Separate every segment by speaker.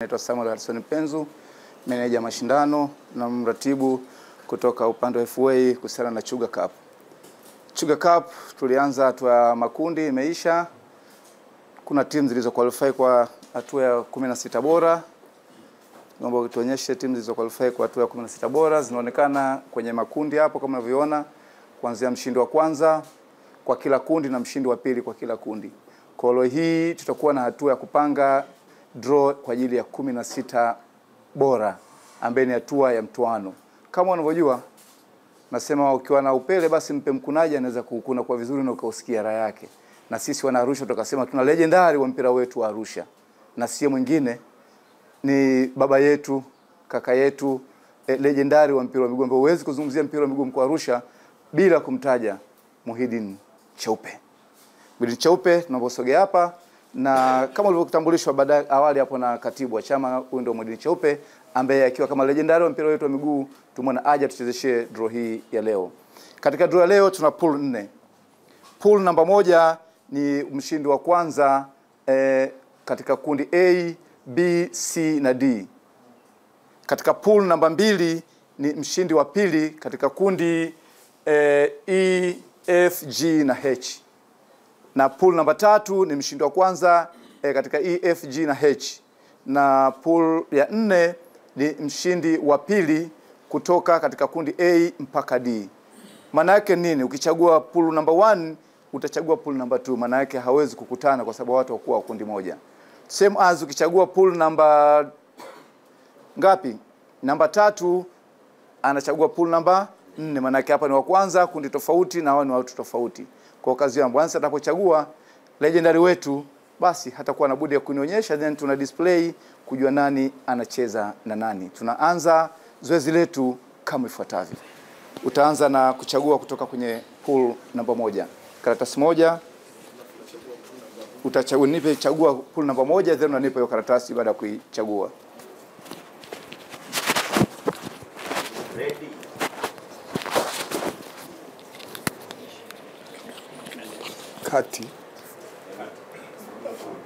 Speaker 1: Naitwa Samuel Harrison Penzu, meneja mashindano na mratibu kutoka upande wa FA kuhusiana na Chuga Cup. Chuga Cup tulianza hatua ya makundi imeisha. Kuna timu zilizo qualify kwa hatua ya 16 bora. Naomba tuonyeshe timu zilizo qualify kwa hatua ya 16 bora zinaonekana kwenye makundi hapo kama unavyoona, kuanzia mshindi wa kwanza kwa kila kundi na mshindi wa pili kwa kila kundi. Kwa leo hii tutakuwa na hatua ya kupanga draw kwa ajili ya 16 bora ambaye ni hatua ya mtoano. Kama unavyojua nasema ukiwa na upele basi mpe mkunaji, anaweza kukuna kwa vizuri na ukausikia raha yake. Na sisi wana Arusha tukasema tuna legendary wa mpira wetu wa Arusha, na si mwingine ni baba yetu, kaka yetu, legendary wa mpira wa miguu. Huwezi kuzungumzia mpira wa miguu mkoa wa Arusha bila kumtaja Muhyiddin Cheupe. Muhyiddin Cheupe tunaposogea hapa, na kama ulivyotambulishwa baadaye awali hapo na katibu wa chama, huyu ndio Muhyiddin Cheupe ambaye akiwa kama legendary wa mpira wetu wa miguu tumeona aje tuchezeshe draw hii ya leo. Katika draw ya leo tuna pool 4. Pool namba 1 ni mshindi wa kwanza katika kundi A, B, C na D. Katika pool namba 2 ni mshindi wa pili katika kundi E, F, G na H. Na pool namba 3 ni mshindi wa kwanza katika E, F, G na H. Na pool ya 4 ni mshindi wa pili kutoka katika kundi A mpaka D. Maana yake nini? Ukichagua pool namba 1 utachagua pool namba 2, maana yake hawezi kukutana kwa sababu watu wakuwa kundi moja. Same as ukichagua pool namba ngapi? Namba 3 anachagua pool namba 4, maana yake hapa ni wa kwanza kundi tofauti na hao ni watu tofauti. Kwa kazi yangu once atapochagua legendary wetu, basi hatakuwa na budi ya kunionyesha, then tuna display kujua nani anacheza na nani. Tunaanza zoezi letu kama ifuatavyo. Utaanza na kuchagua kutoka kwenye pool namba 1. Karatasi moja utachagua, nipe chagua pool namba 1, then unanipa hiyo karatasi baada ya kuichagua.
Speaker 2: Ready.
Speaker 1: Kati.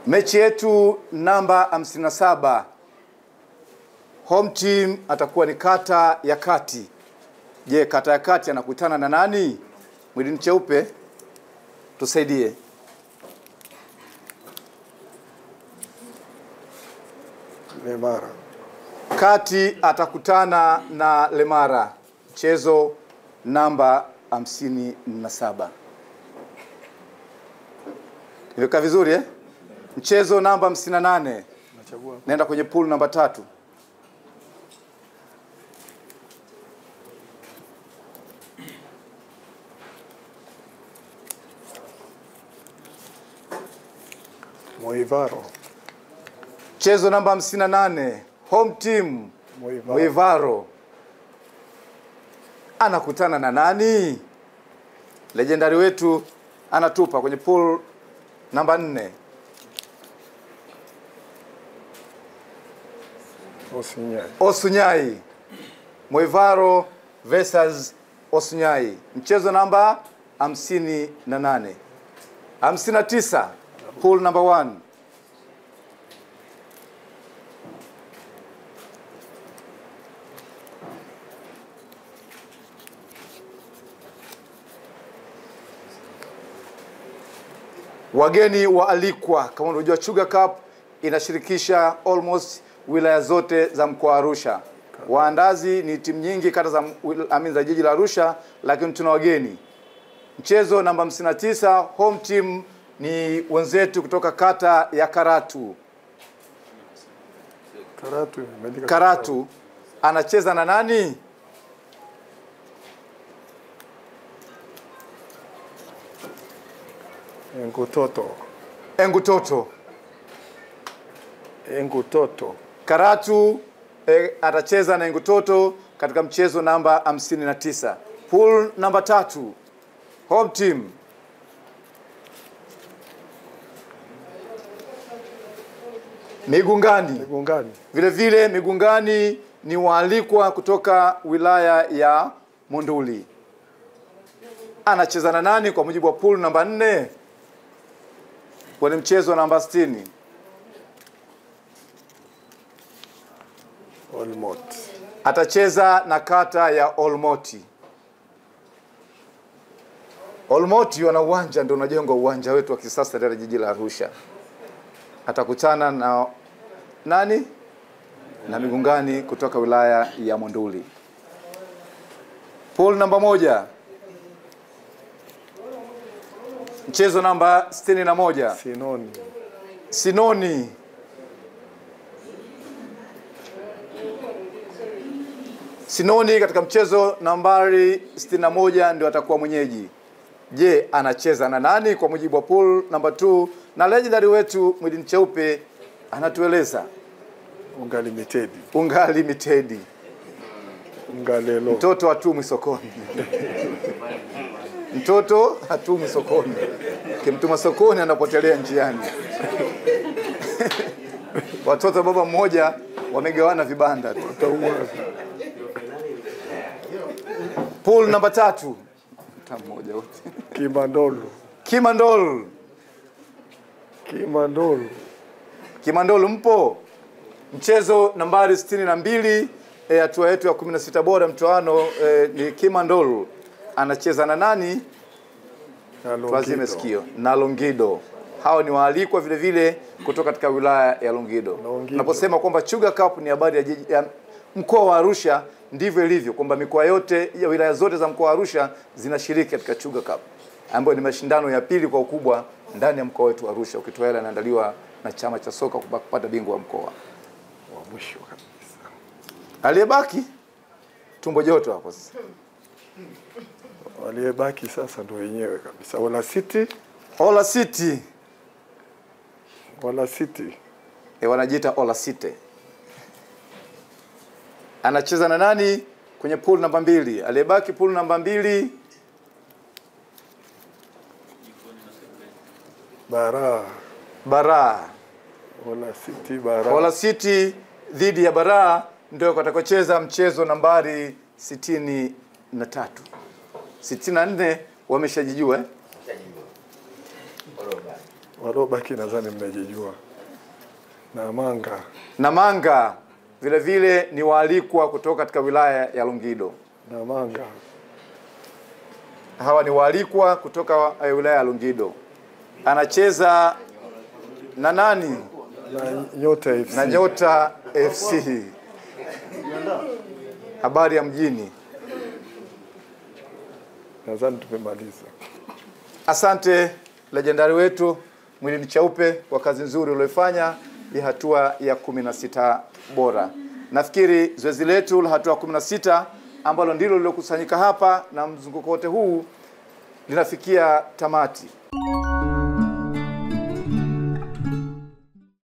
Speaker 1: Mechi yetu namba 57. Home team atakuwa ni kata ya Kati. Je, kata ya Kati anakutana na nani? Muhyiddin Cheupe, tusaidie.
Speaker 3: Lemara.
Speaker 1: Kati atakutana na Lemara. Mchezo namba 57. Iweka vizuri eh? Mchezo namba 58. Naenda kwenye pool namba 3.
Speaker 3: Moivaro.
Speaker 1: Mchezo namba 58. Home team Moivaro anakutana na nani? Legendary wetu anatupa kwenye pool namba 4.
Speaker 3: Osunyai.
Speaker 1: Osunyai. Moivaro versus Osunyai. Mchezo namba 58. 59. Pool number 1. Wageni waalikwa. Kama unajua Chuga Cup inashirikisha almost wilaya zote za mkoa wa Arusha. Waandazi ni timu nyingi kata za jiji la Arusha, lakini tuna wageni. Mchezo namba 59, home team ni wenzetu kutoka kata ya Karatu. Karatu anacheza na nani?
Speaker 3: Engutoto.
Speaker 1: Engutoto.
Speaker 3: Engutoto.
Speaker 1: Karatu atacheza na Engutoto katika mchezo namba 59. Pool namba 3. Home team Migungani.
Speaker 3: Migungani.
Speaker 1: Vile vile Migungani ni waalikwa kutoka wilaya ya Monduli. Anacheza na nani kwa mujibu wa pool namba 4? Kwa mchezo namba 60.
Speaker 3: Olmot.
Speaker 1: Atacheza na kata ya Olmoti. Olmoti wana uwanja, ndio unajengwa uwanja wetu wa kisasa katika jiji la Arusha. Atakutana na nani? Na Migungani kutoka wilaya ya Monduli. Pool namba 1. Mchezo namba 61.
Speaker 3: Sinoni.
Speaker 1: Sinoni. Sinoni katika mchezo nambari 61 ndio atakuwa mwenyeji. Je, anacheza na nani kwa mujibu wa pool namba 2? Na legendary wetu Mwidini Cheupe anatueleza.
Speaker 3: Unga Limited.
Speaker 1: Unga Limited.
Speaker 3: Ungalelo.
Speaker 1: Mtoto hatumwi sokoni. Mtoto hatumwi sokoni. Kimtuma sokoni anapotelea njiani. Watoto baba mmoja wamegawana vibanda tu. Pool namba 3. Mmoja wote.
Speaker 3: Kimandolu.
Speaker 1: Kimandolu.
Speaker 3: Kimandolu.
Speaker 1: Kimandolu mpo? Mchezo nambari 62 hatua yetu ya 16 bora mtoano ni Kimandolu. Anacheza na nani? Tuazime sikio. Na Longido. Hao ni waalikwa vile vile kutoka katika wilaya ya Longido. Tunaposema kwamba Chuga Cup ni habari ya mkoa wa Arusha, ndivyo ilivyo kwamba mikoa yote ya wilaya zote za mkoa wa Arusha zinashiriki katika Chuga Cup, ambayo ni mashindano ya pili kwa ukubwa ndani ya mkoa wetu wa Arusha, ukitoa yale yanaandaliwa na chama cha soka kupata bingwa wa mkoa.
Speaker 3: Wa mwisho kabisa.
Speaker 1: Aliyebaki tumbo joto hapo sasa.
Speaker 3: Aliyebaki sasa ndio wenyewe kabisa. Ola City.
Speaker 1: Ola City.
Speaker 3: Ola City.
Speaker 1: Wanajiita Ola City. Anacheza na nani kwenye pool namba 2? Aliyebaki pool namba 2. Bara.
Speaker 3: Ola City Bara.
Speaker 1: Ola City dhidi ya Bara ndio watakocheza mchezo nambari 63. 64 wameshajijua
Speaker 3: Walobaki nadhani mmejijua.
Speaker 1: Namanga vile vile ni waalikwa kutoka katika wilaya ya Longido.
Speaker 3: Namanga.
Speaker 1: Hawa ni waalikwa kutoka wilaya ya Longido. Anacheza na nani?
Speaker 3: Na Nyota FC.
Speaker 1: Na Nyota FC. Habari ya mjini.
Speaker 3: Nadhani tumemaliza.
Speaker 1: Asante legendary wetu Mwidini Cheupe kwa kazi nzuri uliyofanya ya hatua ya 16 bora. Nafikiri zoezi letu la hatua 16 ambalo ndilo lilokusanyika hapa na mzunguko wote huu linafikia tamati.